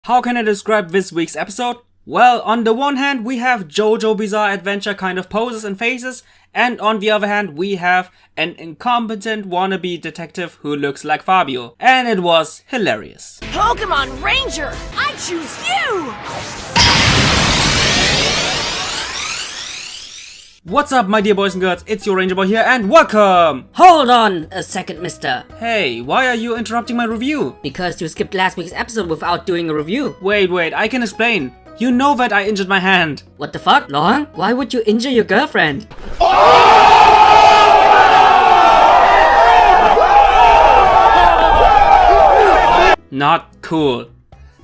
How can I describe this week's episode? Well, on the one hand, we have JoJo Bizarre Adventure kind of poses and faces, and on the other hand, we have an incompetent wannabe detective who looks like Fabio. And it was hilarious. Pokemon Ranger, I choose you! What's up, my dear boys and girls, it's your Ranger Boy here, and welcome! Hold on a second, mister. Hey, why are you interrupting my review? Because you skipped last week's episode without doing a review. Wait, I can explain. You know that I injured my hand. What the fuck, Long? Why would you injure your girlfriend? Not cool.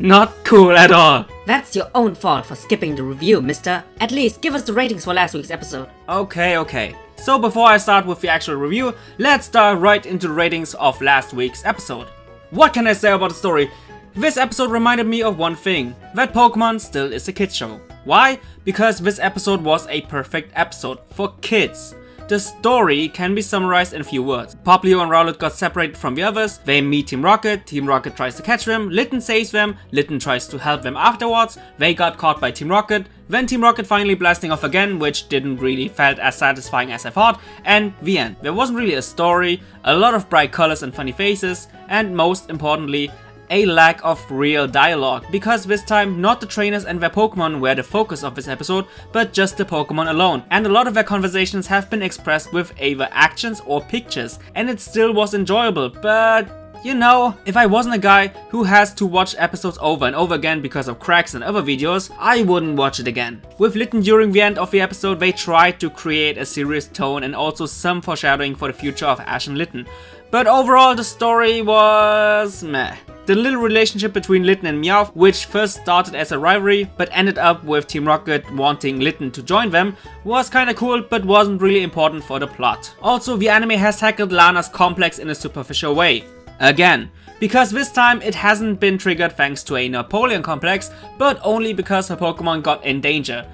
Not cool at all. That's your own fault for skipping the review, mister. At least give us the ratings for last week's episode. Okay. So before I start with the actual review, let's dive right into the ratings of last week's episode. What can I say about the story? This episode reminded me of one thing, that Pokemon still is a kids show. Why? Because this episode was a perfect episode for kids. The story can be summarized in a few words. Popplio and Rowlet got separated from the others, they meet Team Rocket tries to catch them, Litten saves them, Litten tries to help them afterwards, they got caught by Team Rocket, then Team Rocket finally blasting off again, which didn't really felt as satisfying as I thought, and the end. There wasn't really a story, a lot of bright colors and funny faces, and most importantly, a lack of real dialogue, because this time not the trainers and their Pokemon were the focus of this episode, but just the Pokemon alone, and a lot of their conversations have been expressed with either actions or pictures, and it still was enjoyable, but you know, if I wasn't a guy who has to watch episodes over and over again because of cracks and other videos, I wouldn't watch it again. With Litten during the end of the episode, they tried to create a serious tone and also some foreshadowing for the future of Ash and Litten, but overall the story was meh. The little relationship between Litten and Meowth, which first started as a rivalry but ended up with Team Rocket wanting Litten to join them, was kinda cool but wasn't really important for the plot. Also, the anime has tackled Lana's complex in a superficial way. Again, because this time it hasn't been triggered thanks to a Napoleon complex, but only because her Pokemon got in danger.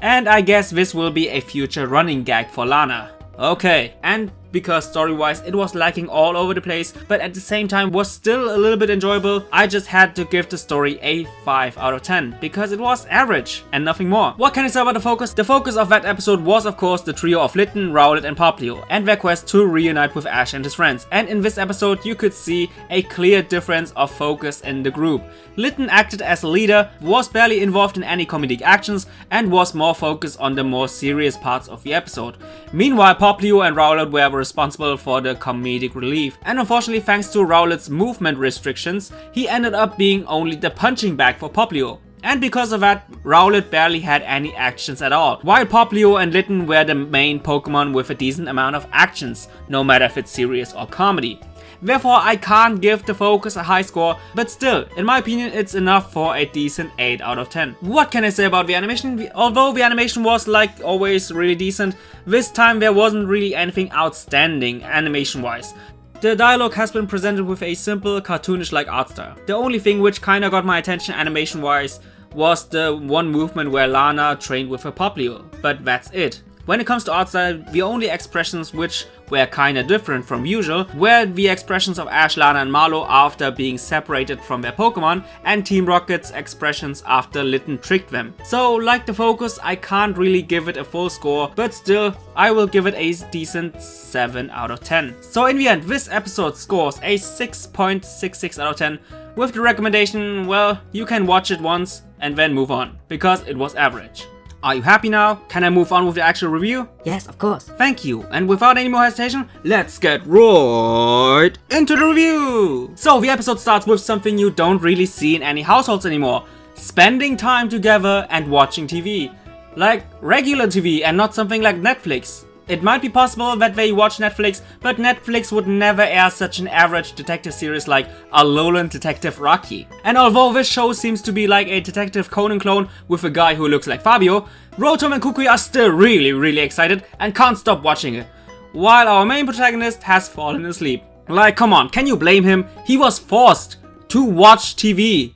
And I guess this will be a future running gag for Lana. Okay, and because story-wise it was lacking all over the place, but at the same time was still a little bit enjoyable, I just had to give the story a 5 out of 10, because it was average and nothing more. What can I say about the focus? The focus of that episode was of course the trio of Litten, Rowlet and Popplio, and their quest to reunite with Ash and his friends. And in this episode you could see a clear difference of focus in the group. Litten acted as a leader, was barely involved in any comedic actions, and was more focused on the more serious parts of the episode. Meanwhile, Popplio and Rowlet were responsible for the comedic relief, and unfortunately thanks to Rowlet's movement restrictions, he ended up being only the punching bag for Popplio. And because of that, Rowlet barely had any actions at all, while Popplio and Litten were the main Pokemon with a decent amount of actions, no matter if it's serious or comedy. Therefore, I can't give the focus a high score, but still, in my opinion, it's enough for a decent 8 out of 10. What can I say about the animation? Although the animation was, like always, really decent, this time there wasn't really anything outstanding animation-wise. The dialogue has been presented with a simple, cartoonish-like art style. The only thing which kinda got my attention animation-wise was the one movement where Lana trained with her Popplio, but that's it. When it comes to art style, the only expressions which were kinda different from usual were the expressions of Ash, Lana and Marlo after being separated from their Pokemon, and Team Rocket's expressions after Litten tricked them. So like the focus, I can't really give it a full score, but still, I will give it a decent 7 out of 10. So in the end, this episode scores a 6.66 out of 10, with the recommendation, well, you can watch it once and then move on, because it was average. Are you happy now? Can I move on with the actual review? Yes, of course. Thank you, and without any more hesitation, let's get right into the review! So the episode starts with something you don't really see in any households anymore. Spending time together and watching TV. Like regular TV and not something like Netflix. It might be possible that they watch Netflix, but Netflix would never air such an average detective series like Alola Detective Rotom. And although this show seems to be like a Detective Conan clone with a guy who looks like Fabio, Rotom and Kukui are still really excited and can't stop watching it, while our main protagonist has fallen asleep. Like, come on, can you blame him? He was forced to watch TV.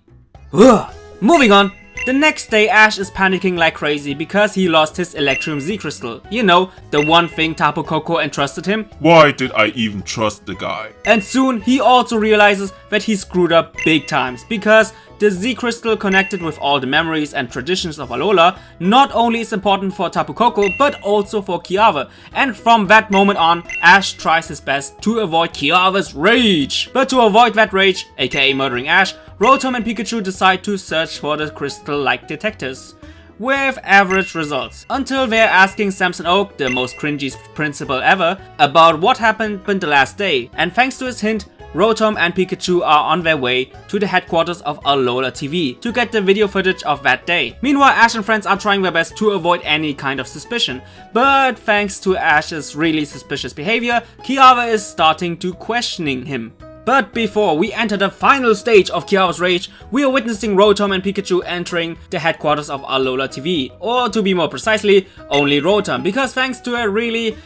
Ugh. Moving on. The next day, Ash is panicking like crazy because he lost his Electrum Z Crystal. You know, the one thing Tapu Koko entrusted him. Why did I even trust the guy? And soon he also realizes that he screwed up big times because The Z Crystal, connected with all the memories and traditions of Alola, not only is important for Tapu Koko but also for Kiava, and from that moment on, Ash tries his best to avoid Kiava's rage. But to avoid that rage, aka murdering Ash, Rotom and Pikachu decide to search for the crystal like detectives, with average results, until they're asking Samson Oak, the most cringy principal ever, about what happened the last day, and thanks to his hint, Rotom and Pikachu are on their way to the headquarters of Alola TV to get the video footage of that day. Meanwhile, Ash and friends are trying their best to avoid any kind of suspicion, but thanks to Ash's really suspicious behavior, Kiava is starting to questioning him. But before we enter the final stage of Kiava's rage, we are witnessing Rotom and Pikachu entering the headquarters of Alola TV, or to be more precisely, only Rotom, because thanks to a really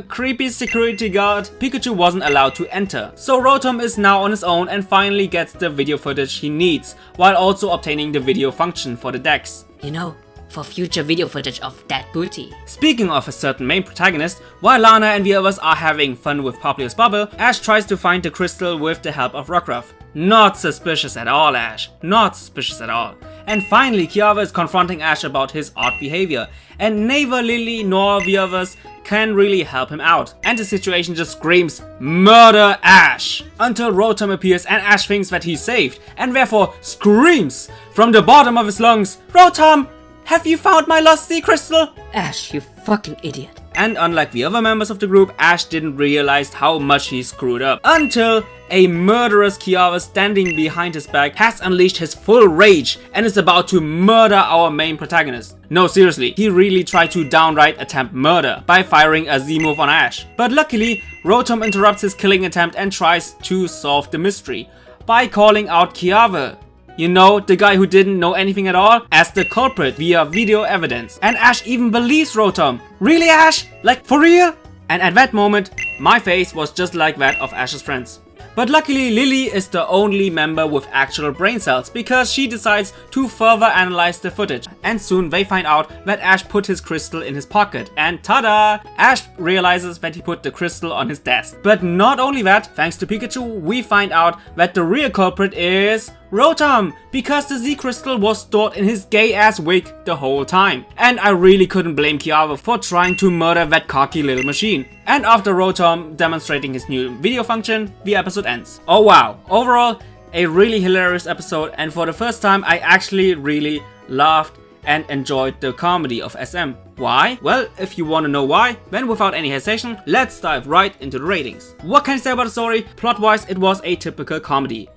creepy security guard, Pikachu wasn't allowed to enter. So Rotom is now on his own and finally gets the video footage he needs, while also obtaining the video function for the Dex. You know, for future video footage of that booty. Speaking of a certain main protagonist, while Lana and the others are having fun with Popplio's bubble, Ash tries to find the crystal with the help of Rockruff. Not suspicious at all, Ash. Not suspicious at all. And finally, Kiava is confronting Ash about his odd behavior, and neither Lily nor the others can really help him out. And the situation just screams, murder Ash! Until Rotom appears and Ash thinks that he's saved, and therefore screams from the bottom of his lungs, Rotom! Have you found my lost Z Crystal? Ash, you fucking idiot. And unlike the other members of the group, Ash didn't realize how much he screwed up, until a murderous Kiava standing behind his back has unleashed his full rage and is about to murder our main protagonist. No, seriously, he really tried to downright attempt murder by firing a Z move on Ash. But luckily, Rotom interrupts his killing attempt and tries to solve the mystery by calling out Kiava. You know, the guy who didn't know anything at all, as the culprit via video evidence. And Ash even believes Rotom. Really, Ash? Like, for real? And at that moment, my face was just like that of Ash's friends. But luckily, Lily is the only member with actual brain cells, because she decides to further analyze the footage. And soon they find out that Ash put his crystal in his pocket. And tada! Ash realizes that he put the crystal on his desk. But not only that, thanks to Pikachu, we find out that the real culprit is Rotom, because the Z Crystal was stored in his gay ass wig the whole time. And I really couldn't blame Kiava for trying to murder that cocky little machine. And after Rotom demonstrating his new video function, the episode ends. Oh wow, overall a really hilarious episode, and for the first time I actually really laughed and enjoyed the comedy of SM. Why? Well, if you want to know why, then without any hesitation, let's dive right into the ratings. What can I say about the story? Plot wise, it was a typical comedy.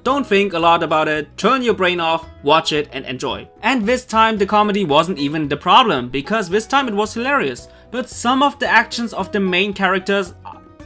Don't think a lot about it, turn your brain off, watch it and enjoy. And this time the comedy wasn't even the problem, because this time it was hilarious. But some of the actions of the main characters,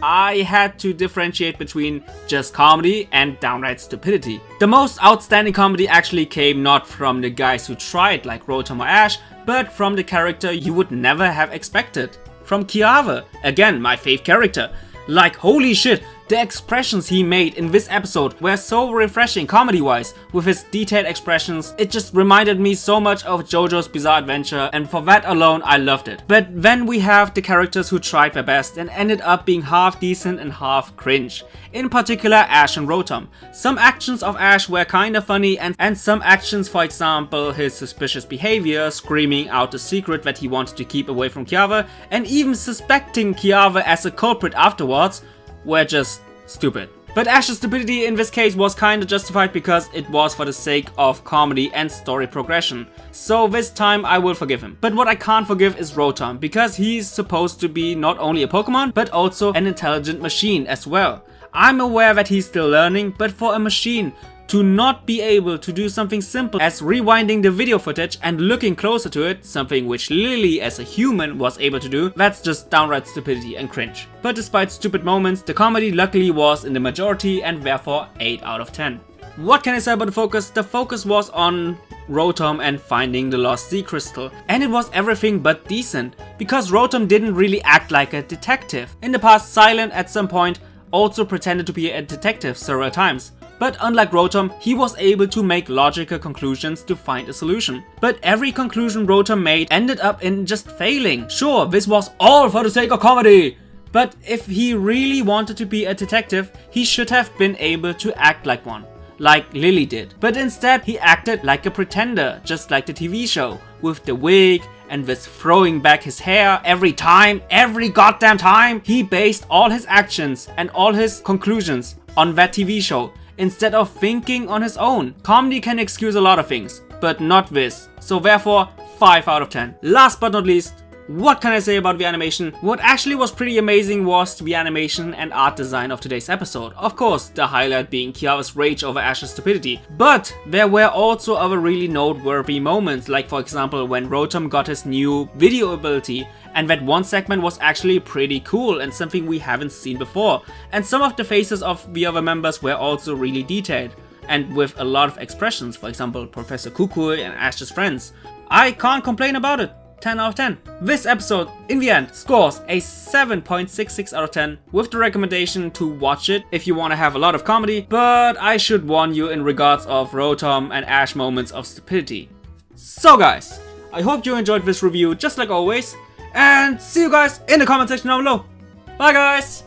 I had to differentiate between just comedy and downright stupidity. The most outstanding comedy actually came not from the guys who tried like Rotom or Ash, but from the character you would never have expected. From Kiava, again my fave character. Like, holy shit, the expressions he made in this episode were so refreshing comedy-wise. With his detailed expressions, it just reminded me so much of JoJo's Bizarre Adventure, and for that alone I loved it. But then we have the characters who tried their best and ended up being half decent and half cringe. In particular, Ash and Rotom. Some actions of Ash were kinda funny, and some actions, for example his suspicious behavior, screaming out the secret that he wanted to keep away from Kiava, and even suspecting Kiava as a culprit afterwards, were just stupid. But Ash's stupidity in this case was kinda justified because it was for the sake of comedy and story progression. So this time I will forgive him. But what I can't forgive is Rotom, because he's supposed to be not only a Pokemon, but also an intelligent machine as well. I'm aware that he's still learning, but for a machine to not be able to do something simple as rewinding the video footage and looking closer to it, something which Lily as a human was able to do, that's just downright stupidity and cringe. But despite stupid moments, the comedy luckily was in the majority and therefore 8 out of 10. What can I say about the focus? The focus was on Rotom and finding the lost Z Crystal, and it was everything but decent, because Rotom didn't really act like a detective. In the past, Silent at some point also pretended to be a detective several times. But unlike Rotom, he was able to make logical conclusions to find a solution. But every conclusion Rotom made ended up in just failing. Sure, this was all for the sake of comedy! But if he really wanted to be a detective, he should have been able to act like one. like Lily did. But instead he acted like a pretender, just like the TV show, with the wig and with throwing back his hair every goddamn time. He based all his actions and all his conclusions on that TV show instead of thinking on his own. Comedy can excuse a lot of things, but not this. So therefore, 5 out of 10. Last but not least, what can I say about the animation? What actually was pretty amazing was the animation and art design of today's episode. Of course, the highlight being Kiara's rage over Ash's stupidity. But there were also other really noteworthy moments, like for example when Rotom got his new video ability, and that one segment was actually pretty cool and something we haven't seen before. And some of the faces of the other members were also really detailed, and with a lot of expressions, for example Professor Kukui and Ash's friends. I can't complain about it. 10 out of 10. This episode, in the end, scores a 7.66 out of 10 with the recommendation to watch it if you want to have a lot of comedy, but I should warn you in regards of Rotom and Ash moments of stupidity. So guys, I hope you enjoyed this review just like always, and see you guys in the comment section down below. Bye guys!